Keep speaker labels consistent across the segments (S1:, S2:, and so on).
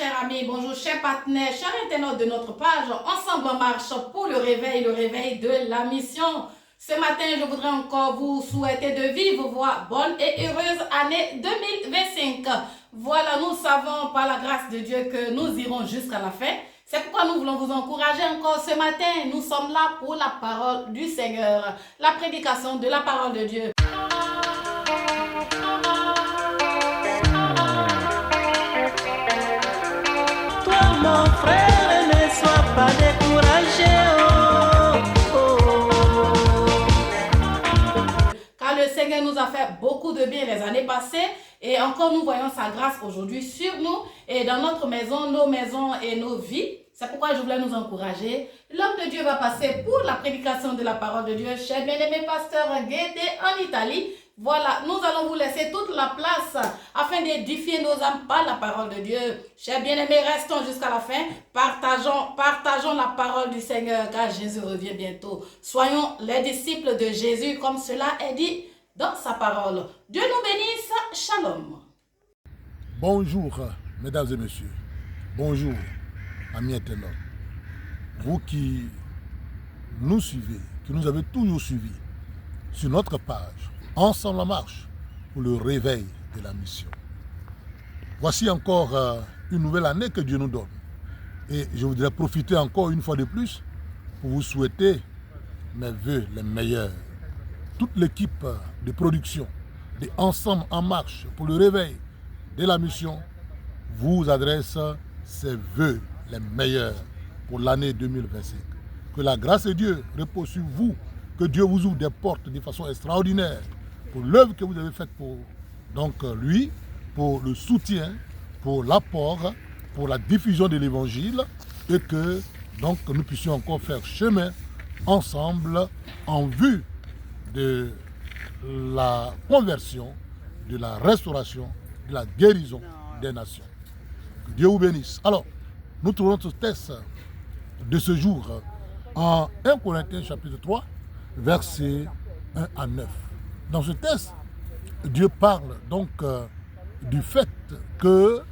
S1: chers amis, bonjour chers partenaires, chers internautes de notre page. Ensemble en marche pour le réveil de la mission. Ce matin, je voudrais encore vous souhaiter de vivre voix bonne et heureuse année 2025. Voilà, nous savons par la grâce de Dieu que nous irons jusqu'à la fin. C'est pourquoi nous voulons vous encourager encore ce matin. Nous sommes là pour la parole du Seigneur, la prédication de la parole de Dieu.
S2: Mon frère, ne sois pas découragé.
S1: Car le Seigneur nous a fait beaucoup de bien les années passées et encore nous voyons sa grâce aujourd'hui sur nous et dans notre maison, nos maisons et nos vies. C'est pourquoi je voulais nous encourager. L'homme de Dieu va passer pour la prédication de la parole de Dieu chez bien-aimé pasteur Guédé en Italie. Voilà, nous allons vous laisser toute la place afin d'édifier nos âmes par la parole de Dieu. Chers bien-aimés, restons jusqu'à la fin. Partageons la parole du Seigneur car Jésus revient bientôt. Soyons les disciples de Jésus comme cela est dit dans sa parole. Dieu nous bénisse. Shalom.
S3: Bonjour, mesdames et messieurs. Bonjour, amis internautes. Vous qui nous suivez, qui nous avez toujours suivis sur notre page, Ensemble en marche pour le réveil de la mission. Voici encore une nouvelle année que Dieu nous donne. Et je voudrais profiter encore une fois de plus pour vous souhaiter mes vœux les meilleurs. Toute l'équipe de production de Ensemble en marche pour le réveil de la mission vous adresse ses vœux les meilleurs pour l'année 2025. Que la grâce de Dieu repose sur vous, que Dieu vous ouvre des portes de façon extraordinaire pour l'œuvre que vous avez faite pour lui, pour le soutien, pour l'apport, pour la diffusion de l'évangile et que nous puissions encore faire chemin ensemble en vue de la conversion, de la restauration, de la guérison des nations. Que Dieu vous bénisse. Alors, nous trouvons notre texte de ce jour en 1 Corinthiens chapitre 3, versets 1 à 9. Dans ce texte, Dieu parle donc du fait que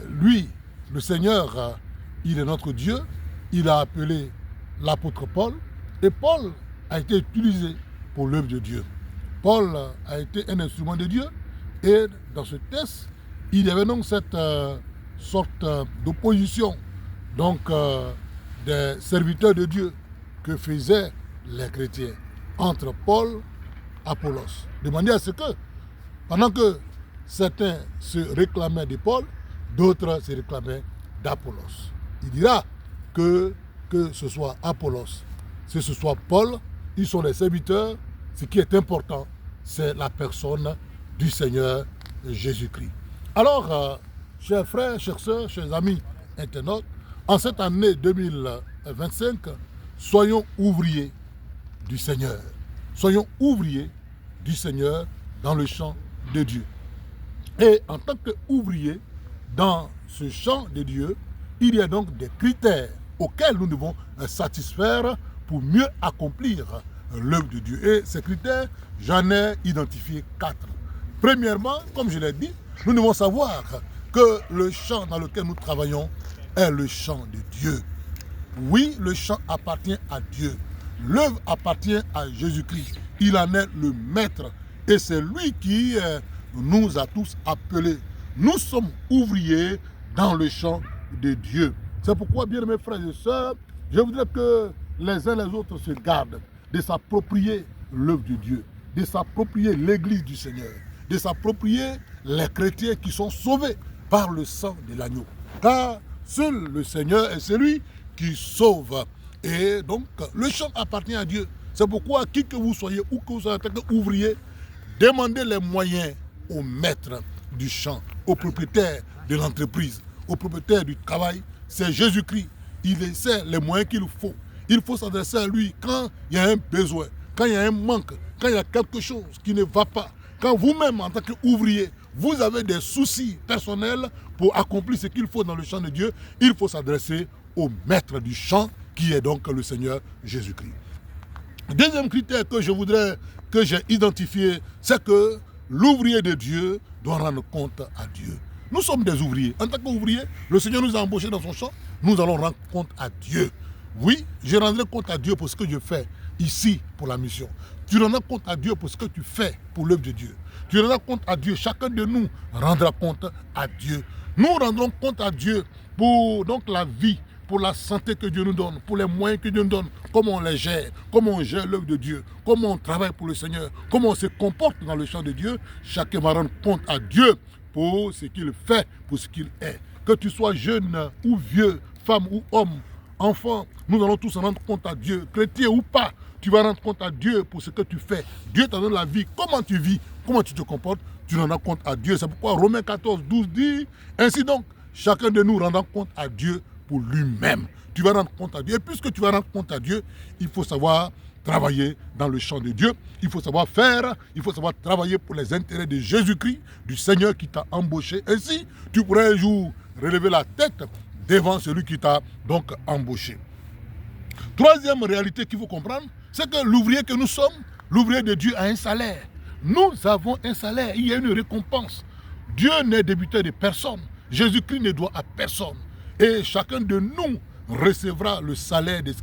S3: lui, le Seigneur, il est notre Dieu. Il a appelé l'apôtre Paul et Paul a été utilisé pour l'œuvre de Dieu. Paul a été un instrument de Dieu et dans ce texte, il y avait donc cette sorte d'opposition des serviteurs de Dieu que faisaient les chrétiens entre Paul et Apollos. De manière à ce que, pendant que certains se réclamaient de Paul, d'autres se réclamaient d'Apollos. Il dira que ce soit Apollos, que ce soit Paul, ils sont les serviteurs. Ce qui est important, c'est la personne du Seigneur Jésus-Christ. Alors, chers frères, chères sœurs, chers amis internautes, en cette année 2025, soyons ouvriers du Seigneur. Soyons ouvriers du Seigneur dans le champ de Dieu. Et en tant qu'ouvriers dans ce champ de Dieu, il y a donc des critères auxquels nous devons satisfaire pour mieux accomplir l'œuvre de Dieu. Et ces critères, j'en ai identifié 4. Premièrement, comme je l'ai dit, nous devons savoir que le champ dans lequel nous travaillons est le champ de Dieu. Oui, le champ appartient à Dieu. L'œuvre appartient à Jésus-Christ. Il en est le maître. Et c'est lui qui nous a tous appelés. Nous sommes ouvriers dans le champ de Dieu. C'est pourquoi, bien mes frères et sœurs, je voudrais que les uns les autres se gardent de s'approprier l'œuvre de Dieu, de s'approprier l'église du Seigneur, de s'approprier les chrétiens qui sont sauvés par le sang de l'agneau. Car seul le Seigneur est celui qui sauve. Et donc, le champ appartient à Dieu. C'est pourquoi, qui que vous soyez, ou que vous soyez ouvrier, demandez les moyens au maître du champ, au propriétaire de l'entreprise, au propriétaire du travail. C'est Jésus-Christ. Il sait les moyens qu'il faut. Il faut s'adresser à lui quand il y a un besoin, quand il y a un manque, quand il y a quelque chose qui ne va pas. Quand vous-même, en tant qu'ouvrier, vous avez des soucis personnels pour accomplir ce qu'il faut dans le champ de Dieu, il faut s'adresser au maître du champ, qui est donc le Seigneur Jésus-Christ. Deuxième critère que j'ai identifié, c'est que l'ouvrier de Dieu doit rendre compte à Dieu. Nous sommes des ouvriers. En tant qu'ouvriers, le Seigneur nous a embauchés dans son champ. Nous allons rendre compte à Dieu. Oui, je rendrai compte à Dieu pour ce que je fais ici pour la mission. Tu rendras compte à Dieu pour ce que tu fais pour l'œuvre de Dieu. Tu rendras compte à Dieu. Chacun de nous rendra compte à Dieu. Nous rendrons compte à Dieu pour donc la vie, pour la santé que Dieu nous donne, pour les moyens que Dieu nous donne, comment on les gère, comment on gère l'œuvre de Dieu, comment on travaille pour le Seigneur, comment on se comporte dans le champ de Dieu. Chacun va rendre compte à Dieu pour ce qu'il fait, pour ce qu'il est. Que tu sois jeune ou vieux, femme ou homme, enfant, nous allons tous rendre compte à Dieu, chrétien ou pas. Tu vas rendre compte à Dieu pour ce que tu fais. Dieu t'a donné la vie. Comment tu vis, comment tu te comportes, tu rendras compte à Dieu. C'est pourquoi Romains 14, 12 dit, ainsi donc, chacun de nous rendra compte à Dieu pour lui-même. Tu vas rendre compte à Dieu. Et puisque tu vas rendre compte à Dieu, il faut savoir travailler dans le champ de Dieu. Il faut savoir faire, il faut savoir travailler pour les intérêts de Jésus-Christ, du Seigneur qui t'a embauché. Ainsi, tu pourrais un jour relever la tête devant celui qui t'a donc embauché. Troisième réalité qu'il faut comprendre, c'est que l'ouvrier que nous sommes, l'ouvrier de Dieu a un salaire. Nous avons un salaire, il y a une récompense. Dieu n'est débiteur de personne. Jésus-Christ ne doit à personne. Et chacun de nous recevra le salaire de ce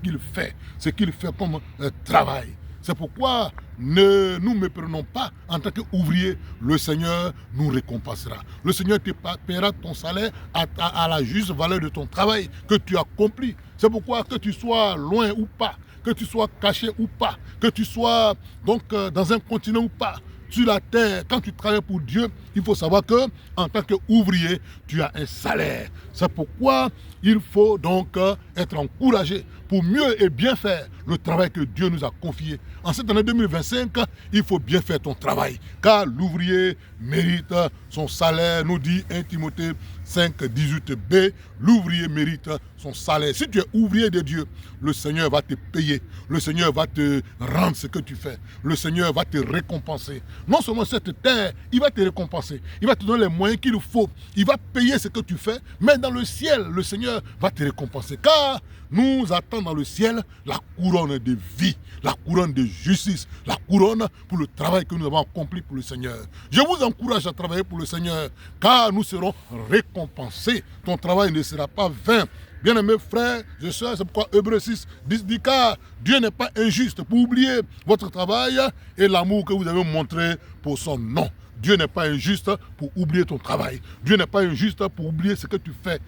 S3: qu'il fait comme travail. C'est pourquoi ne nous méprenons pas en tant qu'ouvrier. Le Seigneur nous récompensera. Le Seigneur te paiera ton salaire à la juste valeur de ton travail que tu as accompli. C'est pourquoi que tu sois loin ou pas, que tu sois caché ou pas, que tu sois donc dans un continent ou pas, sur la terre, quand tu travailles pour Dieu, il faut savoir que en tant qu'ouvrier, tu as un salaire. C'est pourquoi il faut donc être encouragé pour mieux et bien faire le travail que Dieu nous a confié. En cette année 2025, il faut bien faire ton travail, car l'ouvrier mérite son salaire, nous dit 1 Timothée 5, 18b, l'ouvrier mérite son salaire. Si tu es ouvrier de Dieu, le Seigneur va te payer, le Seigneur va te rendre ce que tu fais, le Seigneur va te récompenser. Non seulement cette terre, il va te récompenser, il va te donner les moyens qu'il faut, il va payer ce que tu fais, mais dans le ciel, le Seigneur va te récompenser, car nous attend dans le ciel la couronne de vie, la couronne de justice, la couronne pour le travail que nous avons accompli pour le Seigneur. Je vous encourage à travailler pour le Seigneur, car nous serons récompensés. Ton travail ne sera pas vain. Bien-aimés frères, je sais, c'est pourquoi Hébreux 6 dit car Dieu n'est pas injuste pour oublier votre travail et l'amour que vous avez montré pour son nom. Dieu n'est pas injuste pour oublier ton travail. Dieu n'est pas injuste pour oublier ce que tu fais,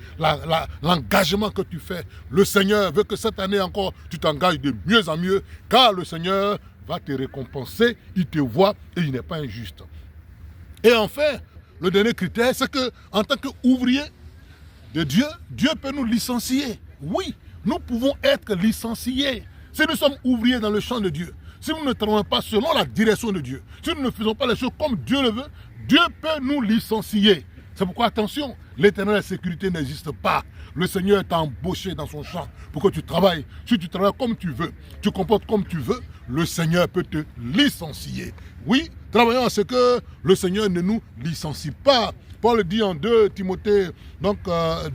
S3: l'engagement que tu fais. Le Seigneur veut que cette année encore, tu t'engages de mieux en mieux, car le Seigneur va te récompenser, il te voit et il n'est pas injuste. Et enfin, le dernier critère, c'est qu'en tant qu'ouvrier de Dieu, Dieu peut nous licencier. Oui, nous pouvons être licenciés. Si nous sommes ouvriers dans le champ de Dieu, si nous ne travaillons pas selon la direction de Dieu, si nous ne faisons pas les choses comme Dieu le veut, Dieu peut nous licencier. C'est pourquoi, attention, l'éternelle sécurité n'existe pas. Le Seigneur t'a embauché dans son champ pour que tu travailles. Si tu travailles comme tu veux, tu comportes comme tu veux, le Seigneur peut te licencier. Oui, travaillons à ce que le Seigneur ne nous licencie pas. Paul dit en 2 Timothée, donc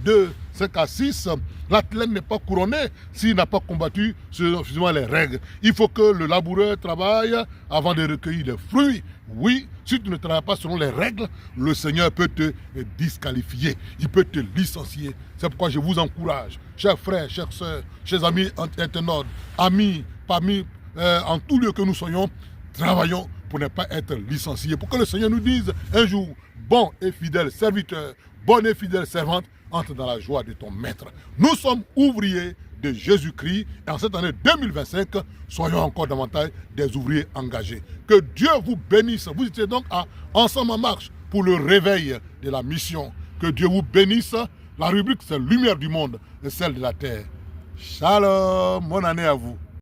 S3: 2, 5 à 6, l'athlète n'est pas couronné s'il n'a pas combattu suivant les règles. Il faut que le laboureur travaille avant de recueillir les fruits. Oui, si tu ne travailles pas selon les règles, le Seigneur peut te disqualifier, il peut te licencier. C'est pourquoi je vous encourage, chers frères, chères sœurs, chers amis internautes, amis, parmi, en tout lieu que nous soyons, travaillons pour ne pas être licenciés. Pour que le Seigneur nous dise un jour, bon et fidèle serviteur, bonne et fidèle servante, entre dans la joie de ton maître. Nous sommes ouvriers de Jésus-Christ et en cette année 2025, soyons encore davantage des ouvriers engagés. Que Dieu vous bénisse. Vous étiez donc ensemble en marche pour le réveil de la mission. Que Dieu vous bénisse. La rubrique c'est Lumière du monde et celle de la terre. Shalom, bonne année à vous.